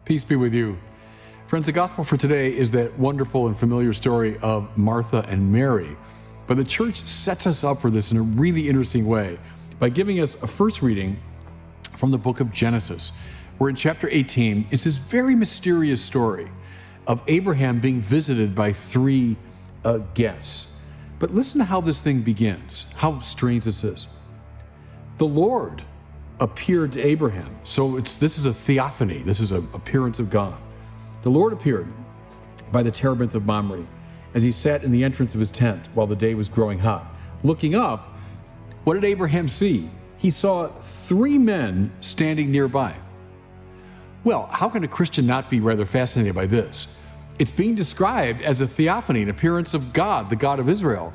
Peace be with you. Friends, the gospel for today is that wonderful and familiar story of Martha and Mary. But the church sets us up for this in a really interesting way by giving us a first reading from the book of Genesis. We're in chapter 18. It's this very mysterious story of Abraham being visited by three guests. But listen to how this thing begins, how strange this is. The Lord appeared to Abraham. So this is a theophany. This is an appearance of God. The Lord appeared by the terebinth of Mamre as he sat in the entrance of his tent while the day was growing hot. Looking up, what did Abraham see? He saw three men standing nearby. Well, how can a Christian not be rather fascinated by this? It's being described as a theophany, an appearance of God, the God of Israel.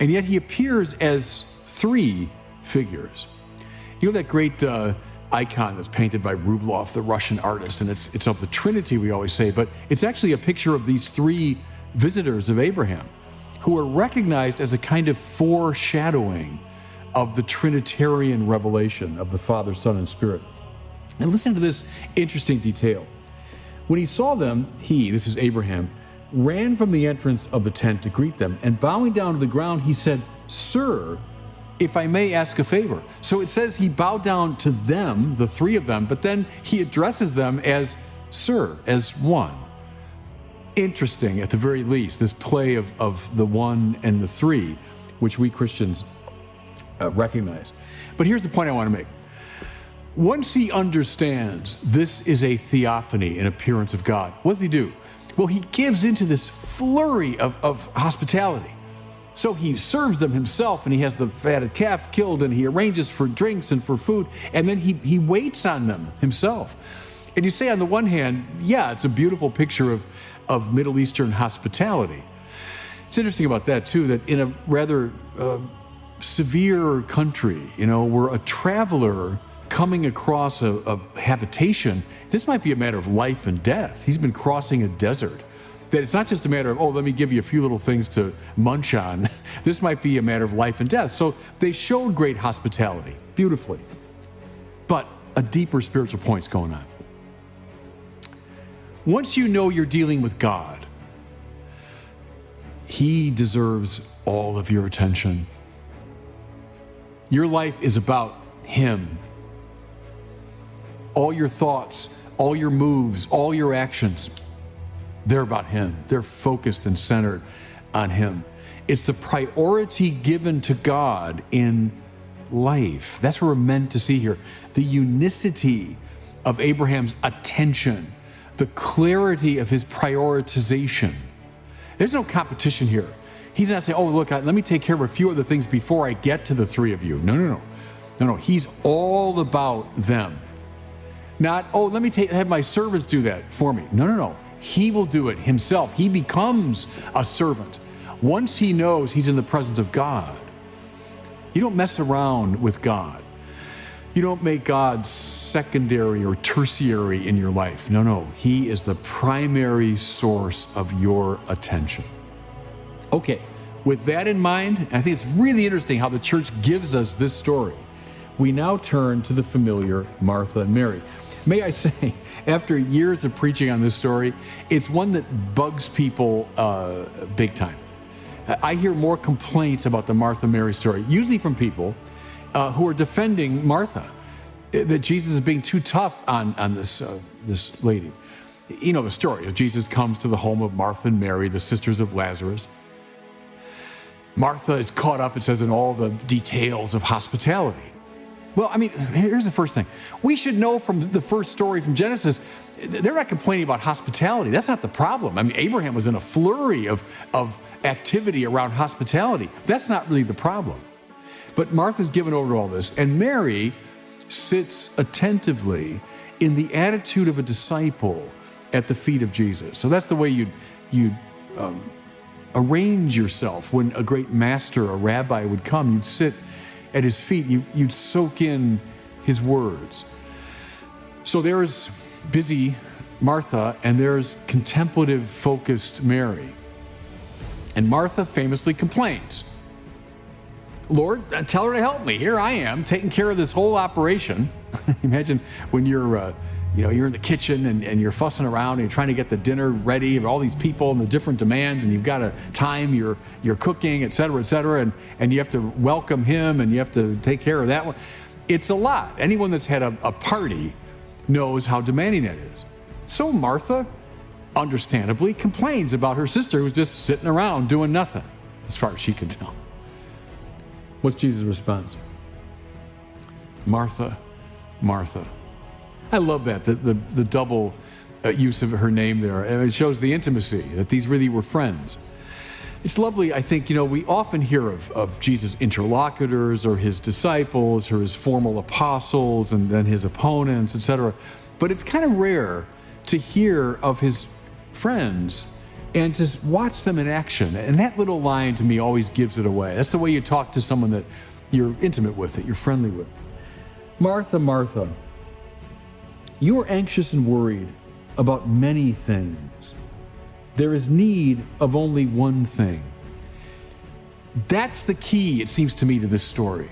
And yet he appears as three figures. You know that great icon that's painted by Rublev, the Russian artist, and it's of the Trinity, we always say, but it's actually a picture of these three visitors of Abraham who are recognized as a kind of foreshadowing of the Trinitarian revelation of the Father, Son, and Spirit. And listen to this interesting detail. When he saw them, this is Abraham, ran from the entrance of the tent to greet them, and bowing down to the ground, he said, "Sir, if I may ask a favor." So it says he bowed down to them, the three of them, but then he addresses them as sir, as one. Interesting, at the very least, this play of the one and the three, which we Christians recognize. But here's the point I want to make. Once he understands this is a theophany, an appearance of God, what does he do? Well, he gives into this flurry of hospitality. So he serves them himself, and he has the fatted calf killed, and he arranges for drinks and for food, and then he waits on them himself. And you say, on the one hand, yeah, it's a beautiful picture of Middle Eastern hospitality. It's interesting about that, too, that in a rather severe country, where a traveler coming across a habitation, this might be a matter of life and death. He's been crossing a desert. That it's not just a matter of, let me give you a few little things to munch on. This might be a matter of life and death. So they showed great hospitality, beautifully. But a deeper spiritual point's going on. Once you know you're dealing with God, He deserves all of your attention. Your life is about Him. All your thoughts, all your moves, all your actions, they're about Him. They're focused and centered on Him. It's the priority given to God in life. That's what we're meant to see here. The unicity of Abraham's attention, the clarity of his prioritization. There's no competition here. He's not saying, look, let me take care of a few other things before I get to the three of you. No. He's all about them. Not, let me have my servants do that for me. No. He will do it himself. He becomes a servant. Once he knows he's in the presence of God, you don't mess around with God. You don't make God secondary or tertiary in your life. No. He is the primary source of your attention. Okay, with that in mind, I think it's really interesting how the church gives us this story. We now turn to the familiar Martha and Mary. May I say, after years of preaching on this story, it's one that bugs people big time. I hear more complaints about the Martha-Mary story, usually from people who are defending Martha, that Jesus is being too tough on this lady. You know the story of Jesus comes to the home of Martha and Mary, the sisters of Lazarus. Martha is caught up, it says, in all the details of hospitality. Well, here's the first thing. We should know from the first story from Genesis, they're not complaining about hospitality. That's not the problem. Abraham was in a flurry of activity around hospitality. That's not really the problem. But Martha's given over to all this, and Mary sits attentively in the attitude of a disciple at the feet of Jesus. So that's the way you'd arrange yourself when a great master, a rabbi would come. You'd sit at his feet, you'd soak in his words. So there's busy Martha, and there's contemplative, focused Mary. And Martha famously complains, "Lord, tell her to help me. Here I am, taking care of this whole operation." Imagine when you're you're in the kitchen and you're fussing around and you're trying to get the dinner ready of all these people and the different demands, and you've got to time your cooking, et cetera, and you have to welcome him and you have to take care of that one. It's a lot. Anyone that's had a party knows how demanding that is. So Martha, understandably, complains about her sister who's just sitting around doing nothing, as far as she can tell. What's Jesus' response? Martha, Martha. I love that, the double use of her name there. And it shows the intimacy, that these really were friends. It's lovely, I think, we often hear of Jesus' interlocutors or his disciples or his formal apostles and then his opponents, etc. But it's kind of rare to hear of his friends and to watch them in action. And that little line to me always gives it away. That's the way you talk to someone that you're intimate with, that you're friendly with. Martha, Martha, you are anxious and worried about many things. There is need of only one thing. That's the key, it seems to me, to this story.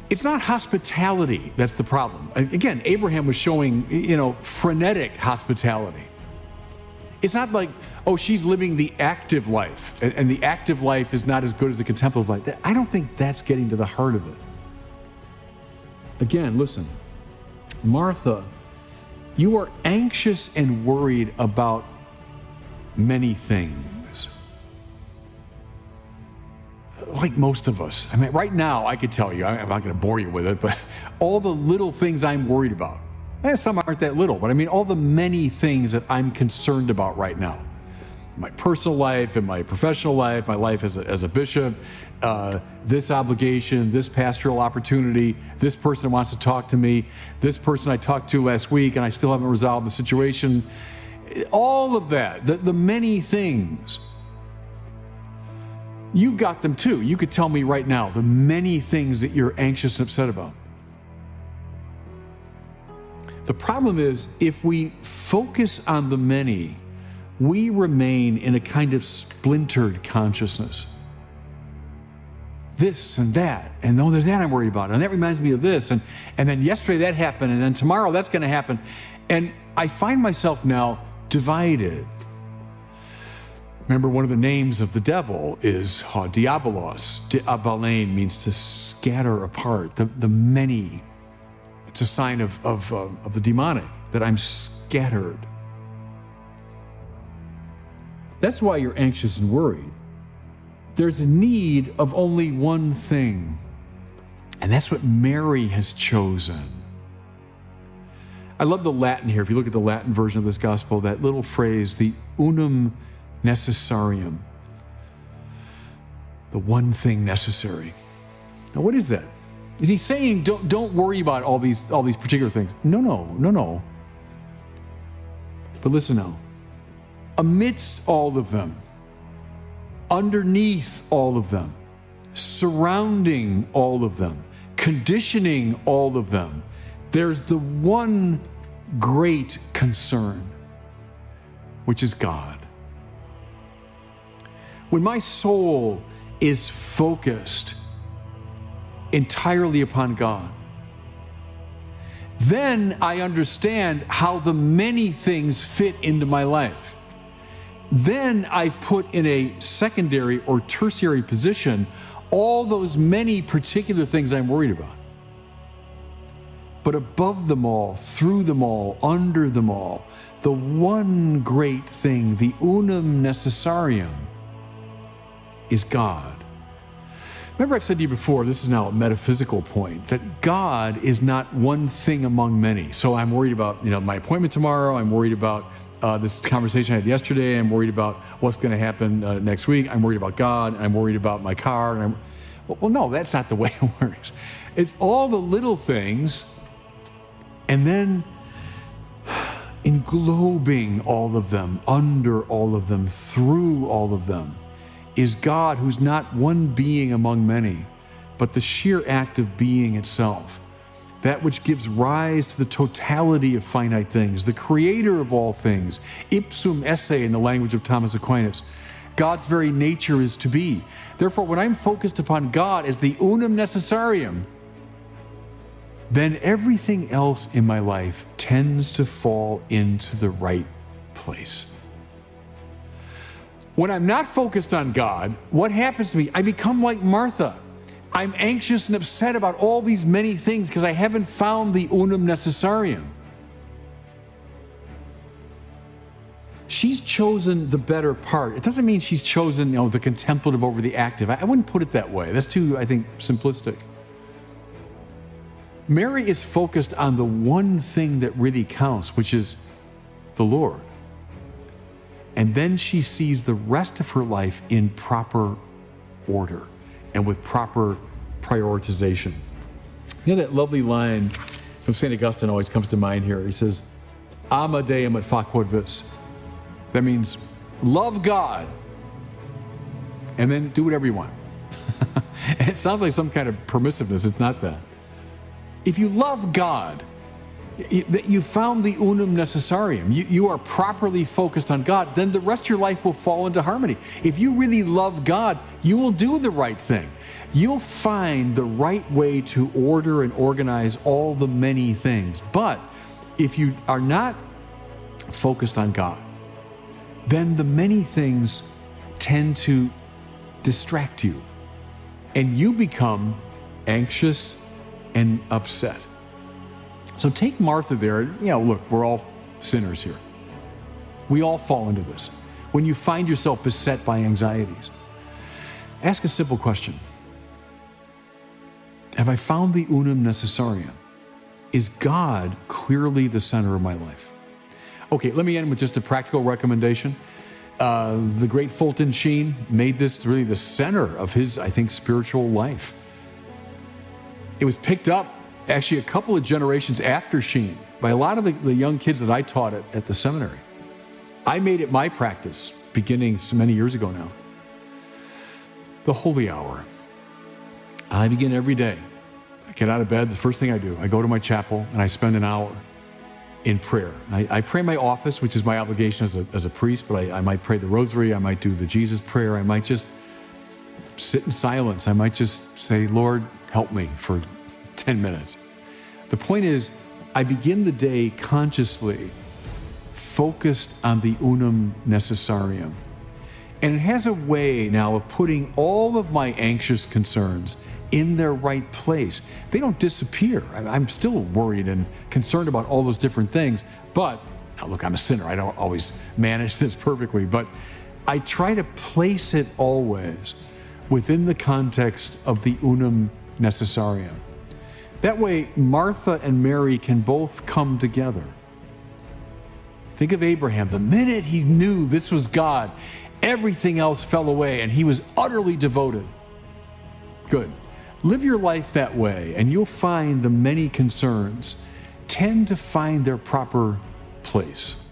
It's not hospitality that's the problem. Again, Abraham was showing, frenetic hospitality. It's not like, oh, she's living the active life, and the active life is not as good as the contemplative life. I don't think that's getting to the heart of it. Again, listen, Martha, you are anxious and worried about many things. Like most of us. I mean, right now, I could tell you, I'm not going to bore you with it, but all the little things I'm worried about. Some aren't that little, but I mean, all the many things that I'm concerned about right now. My personal life and my professional life, my life as a bishop, this obligation, this pastoral opportunity, this person wants to talk to me, this person I talked to last week and I still haven't resolved the situation. All of that, the many things. You've got them too. You could tell me right now the many things that you're anxious and upset about. The problem is, if we focus on the many, we remain in a kind of splintered consciousness. This and that, and oh, there's that I'm worried about, and that reminds me of this, and then yesterday that happened, and then tomorrow that's going to happen. And I find myself now divided. Remember, one of the names of the devil is diabolos. Diabalein means to scatter apart, the many. It's a sign of the demonic, that I'm scattered. That's why you're anxious and worried. There's a need of only one thing, and that's what Mary has chosen. I love the Latin here. If you look at the Latin version of this gospel, that little phrase, the unum necessarium, the one thing necessary. Now, what is that? Is he saying don't worry about all these particular things? No. But listen now. Amidst all of them, underneath all of them, surrounding all of them, conditioning all of them, there's the one great concern, which is God. When my soul is focused entirely upon God, then I understand how the many things fit into my life. Then I put in a secondary or tertiary position all those many particular things I'm worried about. But above them all, through them all, under them all, the one great thing, the unum necessarium, is God. Remember, I've said to you before, this is now a metaphysical point, that God is not one thing among many. So I'm worried about, my appointment tomorrow. I'm worried about this conversation I had yesterday. I'm worried about what's going to happen next week. I'm worried about God. I'm worried about my car. Well, no, that's not the way it works. It's all the little things, and then englobing all of them, under all of them, through all of them, is God, who's not one being among many, but the sheer act of being itself, that which gives rise to the totality of finite things, the creator of all things, ipsum esse in the language of Thomas Aquinas. God's very nature is to be. Therefore, when I'm focused upon God as the unum necessarium, then everything else in my life tends to fall into the right place. When I'm not focused on God, what happens to me? I become like Martha. I'm anxious and upset about all these many things because I haven't found the unum necessarium. She's chosen the better part. It doesn't mean she's chosen, the contemplative over the active. I wouldn't put it that way. That's too, I think, simplistic. Mary is focused on the one thing that really counts, which is the Lord. And then she sees the rest of her life in proper order and with proper prioritization. You know that lovely line from St. Augustine always comes to mind here. He says, Ama Deum et fac quod vis. That means love God and then do whatever you want. And it sounds like some kind of permissiveness. It's not that. If you love God, you found the unum necessarium. You are properly focused on God, then the rest of your life will fall into harmony. If you really love God, you will do the right thing. You'll find the right way to order and organize all the many things. But if you are not focused on God, then the many things tend to distract you, and you become anxious and upset. So take Martha there. Look, we're all sinners here. We all fall into this. When you find yourself beset by anxieties, ask a simple question. Have I found the unum necessarium? Is God clearly the center of my life? Okay, let me end with just a practical recommendation. The great Fulton Sheen made this really the center of his, I think, spiritual life. It was picked up actually a couple of generations after Sheen by a lot of the young kids that I taught at the seminary. I made it my practice beginning so many years ago now. The Holy Hour. I begin every day. I get out of bed, the first thing I do, I go to my chapel and I spend an hour in prayer. I pray my office, which is my obligation as a priest, but I might pray the rosary, I might do the Jesus prayer, I might just sit in silence, I might just say, Lord, help me for 10 minutes. The point is, I begin the day consciously focused on the unum necessarium. And it has a way now of putting all of my anxious concerns in their right place. They don't disappear. I'm still worried and concerned about all those different things, but now look, I'm a sinner. I don't always manage this perfectly, but I try to place it always within the context of the unum necessarium. That way, Martha and Mary can both come together. Think of Abraham. The minute he knew this was God, everything else fell away and he was utterly devoted. Good. Live your life that way and you'll find the many concerns tend to find their proper place.